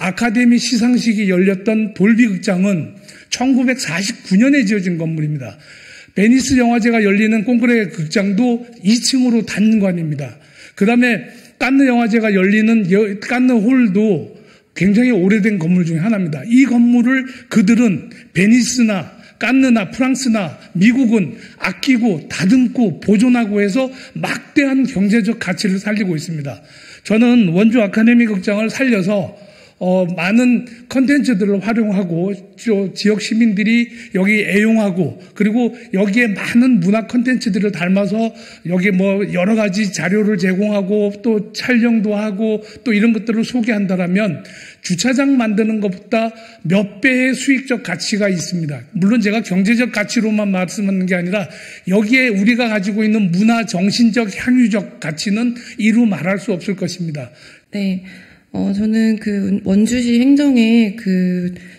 아카데미 시상식이 열렸던 돌비 극장은 1949년에 지어진 건물입니다. 베니스 영화제가 열리는 콩쿠레 극장도 2층으로 단관입니다. 그 다음에 칸느 영화제가 열리는 칸느 홀도 굉장히 오래된 건물 중에 하나입니다. 이 건물을 그들은 베니스나 칸느나 프랑스나 미국은 아끼고 다듬고 보존하고 해서 막대한 경제적 가치를 살리고 있습니다. 저는 원주 아카데미 극장을 살려서 많은 컨텐츠들을 활용하고 지역 시민들이 여기 애용하고 그리고 여기에 많은 문화 컨텐츠들을 담아서 여기에 뭐 여러 가지 자료를 제공하고 또 촬영도 하고 또 이런 것들을 소개한다라면 주차장 만드는 것보다 몇 배의 수익적 가치가 있습니다. 물론 제가 경제적 가치로만 말씀하는 게 아니라 여기에 우리가 가지고 있는 문화 정신적 향유적 가치는 이루 말할 수 없을 것입니다. 네. 저는 원주시 행정에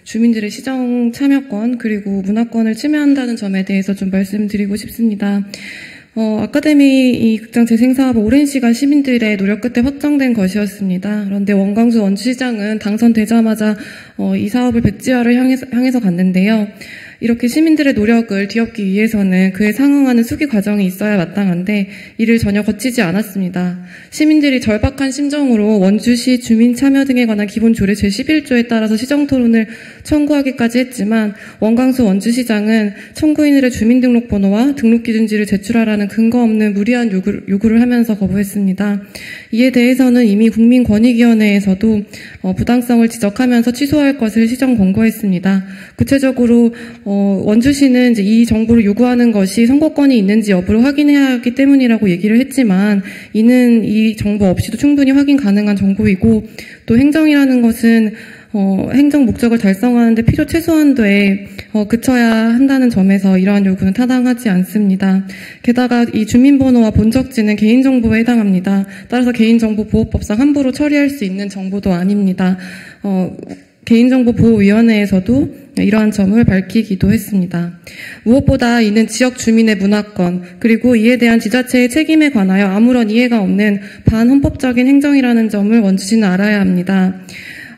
주민들의 시정 참여권 그리고 문화권을 침해한다는 점에 대해서 좀 말씀드리고 싶습니다. 아카데미 이 극장 재생사업은 오랜 시간 시민들의 노력 끝에 확정된 것이었습니다. 그런데 원광수 원주시장은 당선되자마자 이 사업을 백지화를 향해서 갔는데요. 이렇게 시민들의 노력을 뒤엎기 위해서는 그에 상응하는 수기 과정이 있어야 마땅한데 이를 전혀 거치지 않았습니다. 시민들이 절박한 심정으로 원주시 주민 참여 등에 관한 기본 조례 제11조에 따라서 시정 토론을 청구하기까지 했지만 원광수 원주시장은 청구인들의 주민등록번호와 등록기준지를 제출하라는 근거 없는 무리한 요구를 하면서 거부했습니다. 이에 대해서는 이미 국민권익위원회에서도 부당성을 지적하면서 취소할 것을 시정 권고했습니다. 구체적으로 원주시는 이제 이 정보를 요구하는 것이 선거권이 있는지 여부를 확인해야 하기 때문이라고 얘기를 했지만 이는 이 정보 없이도 충분히 확인 가능한 정보이고 또 행정이라는 것은 행정 목적을 달성하는데 필요 최소한도에 그쳐야 한다는 점에서 이러한 요구는 타당하지 않습니다. 게다가 이 주민번호와 본적지는 개인정보에 해당합니다. 따라서 개인정보보호법상 함부로 처리할 수 있는 정보도 아닙니다. 개인정보보호위원회에서도 이러한 점을 밝히기도 했습니다. 무엇보다 이는 지역 주민의 문화권 그리고 이에 대한 지자체의 책임에 관하여 아무런 이해가 없는 반헌법적인 행정이라는 점을 원주시는 알아야 합니다.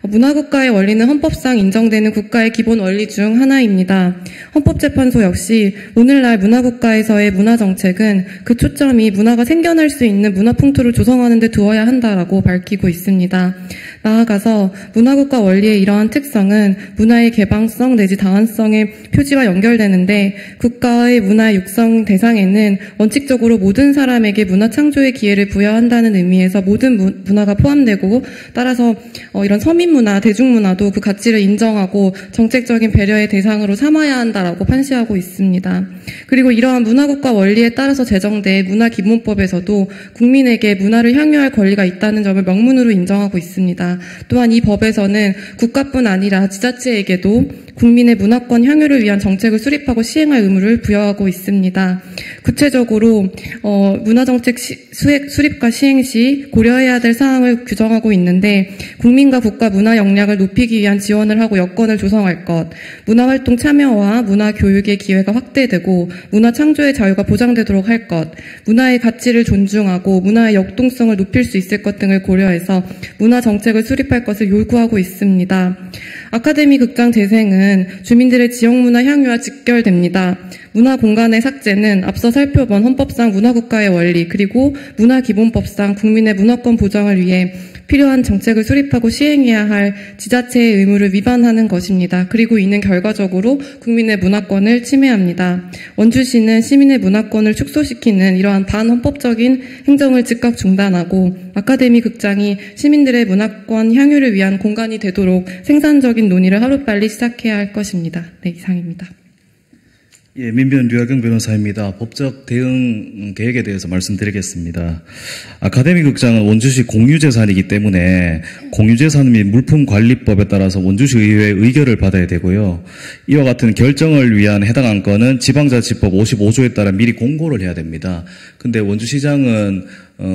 문화국가의 원리는 헌법상 인정되는 국가의 기본 원리 중 하나입니다. 헌법재판소 역시 오늘날 문화국가에서의 문화정책은 그 초점이 문화가 생겨날 수 있는 문화풍토를 조성하는 데 두어야 한다라고 밝히고 있습니다. 나아가서 문화국가 원리의 이러한 특성은 문화의 개방성 내지 다원성의 표지와 연결되는데 국가의 문화 육성 대상에는 원칙적으로 모든 사람에게 문화 창조의 기회를 부여한다는 의미에서 모든 문화가 포함되고 따라서 이런 서민문화, 대중문화도 그 가치를 인정하고 정책적인 배려의 대상으로 삼아야 한다라고 판시하고 있습니다. 그리고 이러한 문화국가 원리에 따라서 제정된 문화기본법에서도 국민에게 문화를 향유할 권리가 있다는 점을 명문으로 인정하고 있습니다. 또한 이 법에서는 국가뿐 아니라 지자체에게도 국민의 문화권 향유를 위한 정책을 수립하고 시행할 의무를 부여하고 있습니다. 구체적으로 문화정책 수립과 시행 시 고려해야 될 사항을 규정하고 있는데 국민과 국가 문화 역량을 높이기 위한 지원을 하고 여건을 조성할 것, 문화활동 참여와 문화교육의 기회가 확대되고 문화 창조의 자유가 보장되도록 할 것, 문화의 가치를 존중하고 문화의 역동성을 높일 수 있을 것 등을 고려해서 문화정책을 수립할 것을 요구하고 있습니다. 아카데미 극장 재생은 주민들의 지역문화 향유와 직결됩니다. 문화공간의 삭제는 앞서 살펴본 헌법상 문화국가의 원리 그리고 문화기본법상 국민의 문화권 보장을 위해 필요한 정책을 수립하고 시행해야 할 지자체의 의무를 위반하는 것입니다. 그리고 이는 결과적으로 국민의 문화권을 침해합니다. 원주시는 시민의 문화권을 축소시키는 이러한 반헌법적인 행정을 즉각 중단하고 아카데미 극장이 시민들의 문화권 향유를 위한 공간이 되도록 생산적인 논의를 하루빨리 시작해야 할 것입니다. 네, 이상입니다. 예, 민변 류하경 변호사입니다. 법적 대응 계획에 대해서 말씀드리겠습니다. 아카데미 극장은 원주시 공유재산이기 때문에 공유재산 및 물품관리법에 따라서 원주시 의회의 의결을 받아야 되고요. 이와 같은 결정을 위한 해당 안건은 지방자치법 55조에 따라 미리 공고를 해야 됩니다. 근데 원주시장은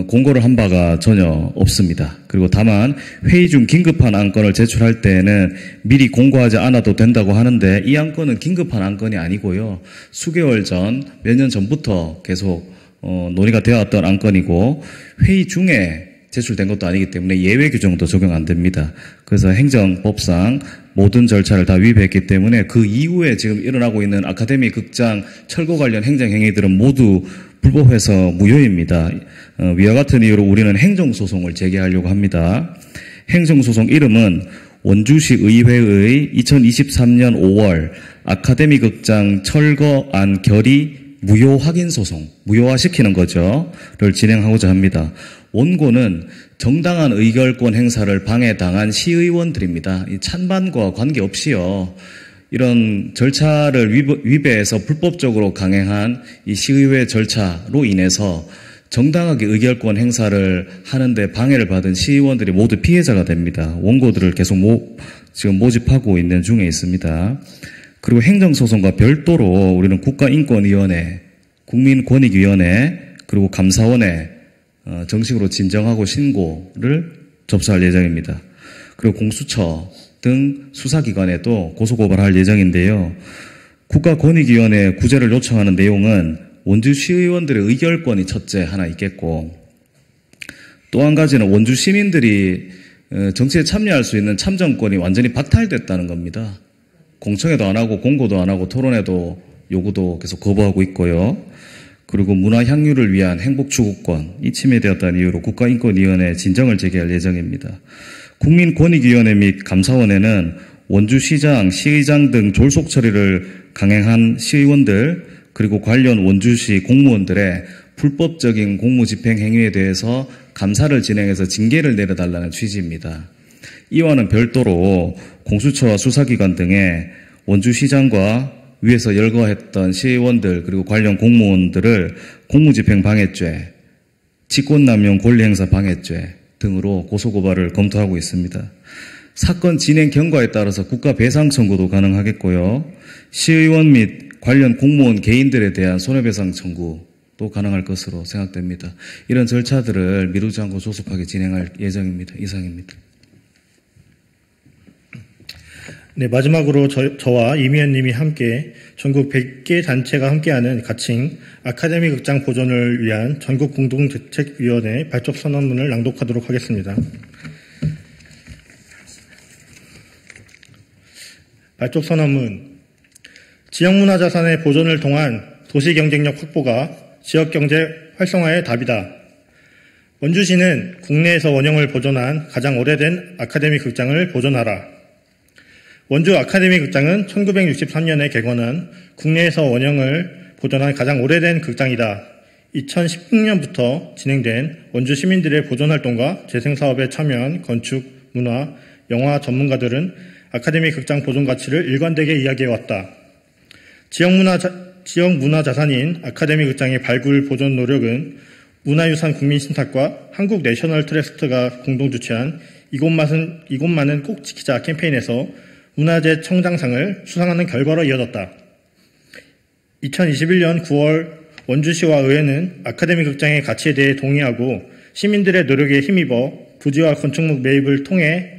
공고를 한 바가 전혀 없습니다. 그리고 다만 회의 중 긴급한 안건을 제출할 때에는 미리 공고하지 않아도 된다고 하는데 이 안건은 긴급한 안건이 아니고요. 수개월 전, 몇 년 전부터 계속 논의가 되어왔던 안건이고 회의 중에 제출된 것도 아니기 때문에 예외 규정도 적용 안 됩니다. 그래서 행정법상 모든 절차를 다 위배했기 때문에 그 이후에 지금 일어나고 있는 아카데미 극장 철거 관련 행정행위들은 모두 불법해서 무효입니다. 위와 같은 이유로 우리는 행정소송을 제기하려고 합니다. 행정소송 이름은 원주시 의회의 2023년 5월 아카데미 극장 철거안 결의 무효 확인 소송, 무효화시키는 거죠.를 진행하고자 합니다. 원고는 정당한 의결권 행사를 방해당한 시의원들입니다. 이 찬반과 관계없이요. 이런 절차를 위배해서 불법적으로 강행한 이 시의회 절차로 인해서 정당하게 의결권 행사를 하는데 방해를 받은 시의원들이 모두 피해자가 됩니다. 원고들을 계속 지금 모집하고 있는 중에 있습니다. 그리고 행정소송과 별도로 우리는 국가인권위원회, 국민권익위원회, 그리고 감사원에 정식으로 진정하고 신고를 접수할 예정입니다. 그리고 공수처 등 수사기관에도 고소고발할 예정인데요. 국가권익위원회 구제를 요청하는 내용은 원주시의원들의 의결권이 첫째 하나 있겠고, 또 한 가지는 원주 시민들이 정치에 참여할 수 있는 참정권이 완전히 박탈됐다는 겁니다. 공청회도 안 하고 공고도 안 하고 토론회도 요구도 계속 거부하고 있고요. 그리고 문화 향유를 위한 행복추구권이 침해되었다는 이유로 국가인권위원회에 진정을 제기할 예정입니다. 국민권익위원회 및 감사원에는 원주시장, 시의장 등 졸속 처리를 강행한 시의원들 그리고 관련 원주시 공무원들의 불법적인 공무집행 행위에 대해서 감사를 진행해서 징계를 내려달라는 취지입니다. 이와는 별도로 공수처와 수사기관 등의 원주시장과 위에서 열거했던 시의원들 그리고 관련 공무원들을 공무집행 방해죄, 직권남용 권리행사 방해죄 등으로 고소고발을 검토하고 있습니다. 사건 진행 경과에 따라서 국가 배상 청구도 가능하겠고요. 시의원 및 관련 공무원 개인들에 대한 손해배상 청구도 가능할 것으로 생각됩니다. 이런 절차들을 미루지 않고 조속하게 진행할 예정입니다. 이상입니다. 네, 마지막으로 저와 임 의원님이 함께 전국 100개 단체가 함께하는 가칭 아카데미 극장 보존을 위한 전국 공동대책위원회 발족 선언문을 낭독하도록 하겠습니다. 발족 선언문. 지역문화자산의 보존을 통한 도시경쟁력 확보가 지역경제 활성화의 답이다. 원주시는 국내에서 원형을 보존한 가장 오래된 아카데미 극장을 보존하라. 원주 아카데미 극장은 1963년에 개관한 국내에서 원형을 보존한 가장 오래된 극장이다. 2016년부터 진행된 원주 시민들의 보존활동과 재생사업에 참여한 건축, 문화, 영화 전문가들은 아카데미 극장 보존 가치를 일관되게 이야기해왔다. 지역문화자산인 아카데미 극장의 발굴 보존 노력은 문화유산 국민신탁과 한국 내셔널 트러스트가 공동 주최한 이곳만은 꼭 지키자 캠페인에서 문화재 청장상을 수상하는 결과로 이어졌다. 2021년 9월 원주시와 의회는 아카데미 극장의 가치에 대해 동의하고 시민들의 노력에 힘입어 부지와 건축물 매입을 통해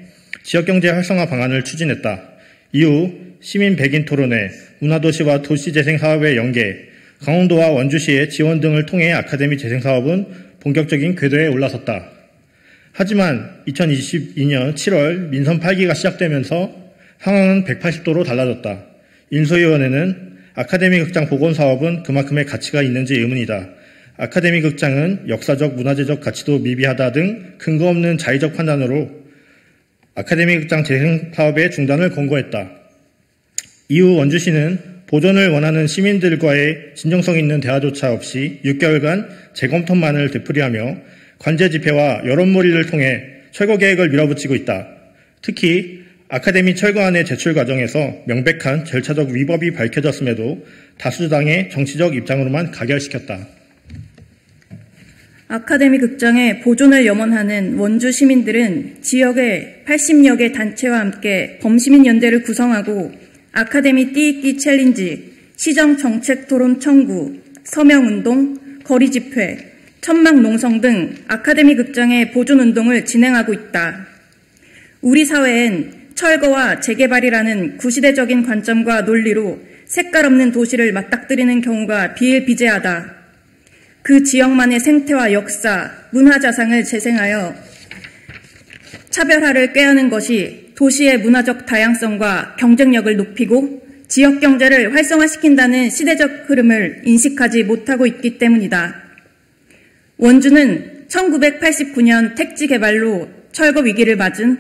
지역경제 활성화 방안을 추진했다. 이후 시민 백인 토론회, 문화도시와 도시재생사업의 연계, 강원도와 원주시의 지원 등을 통해 아카데미 재생사업은 본격적인 궤도에 올라섰다. 하지만 2022년 7월 민선 8기가 시작되면서 상황은 180도로 달라졌다. 인소위원회는 아카데미 극장 복원 사업은 그만큼의 가치가 있는지 의문이다. 아카데미 극장은 역사적, 문화재적 가치도 미비하다 등 근거 없는 자의적 판단으로 아카데미 극장 재생 사업의 중단을 권고했다. 이후 원주시는 보존을 원하는 시민들과의 진정성 있는 대화조차 없이 6개월간 재검토만을 되풀이하며 관제 집회와 여론몰이를 통해 철거 계획을 밀어붙이고 있다. 특히 아카데미 철거안의 제출 과정에서 명백한 절차적 위법이 밝혀졌음에도 다수당의 정치적 입장으로만 가결시켰다. 아카데미 극장의 보존을 염원하는 원주 시민들은 지역의 80여 개 단체와 함께 범시민연대를 구성하고 아카데미 띄익기 챌린지, 시정 정책 토론 청구, 서명운동, 거리집회, 천막농성 등 아카데미 극장의 보존운동을 진행하고 있다. 우리 사회엔 철거와 재개발이라는 구시대적인 관점과 논리로 색깔 없는 도시를 맞닥뜨리는 경우가 비일비재하다. 그 지역만의 생태와 역사, 문화자산을 재생하여 차별화를 꾀하는 것이 도시의 문화적 다양성과 경쟁력을 높이고 지역 경제를 활성화시킨다는 시대적 흐름을 인식하지 못하고 있기 때문이다. 원주는 1989년 택지 개발로 철거 위기를 맞은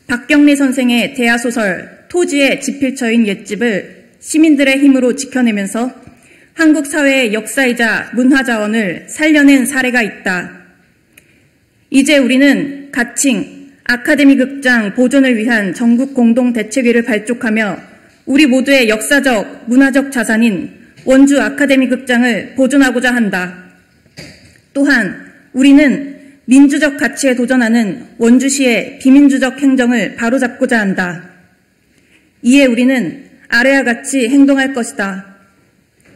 박경리 선생의 대하소설 토지의 지필처인 옛집을 시민들의 힘으로 지켜내면서 한국 사회의 역사이자 문화자원을 살려낸 사례가 있다. 이제 우리는 가칭 아카데미 극장 보존을 위한 전국 공동 대책위를 발족하며 우리 모두의 역사적, 문화적 자산인 원주 아카데미 극장을 보존하고자 한다. 또한 우리는 민주적 가치에 도전하는 원주시의 비민주적 행정을 바로잡고자 한다. 이에 우리는 아래와 같이 행동할 것이다.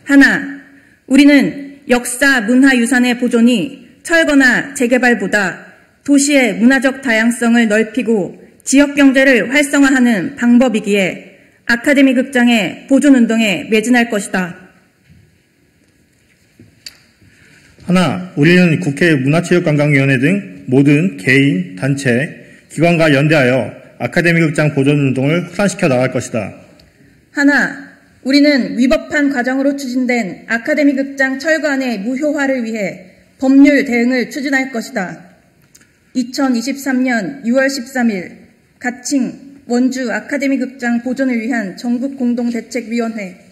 하나, 우리는 역사, 문화유산의 보존이 철거나 재개발보다 도시의 문화적 다양성을 넓히고 지역경제를 활성화하는 방법이기에 아카데미 극장의 보존운동에 매진할 것이다. 하나, 우리는 국회 문화체육관광위원회 등 모든 개인, 단체, 기관과 연대하여 아카데미 극장 보존운동을 확산시켜 나갈 것이다. 하나, 우리는 위법한 과정으로 추진된 아카데미 극장 철거안의 무효화를 위해 법률 대응을 추진할 것이다. 2023년 6월 13일 가칭 원주 아카데미 극장 보존을 위한 전국 공동대책위원회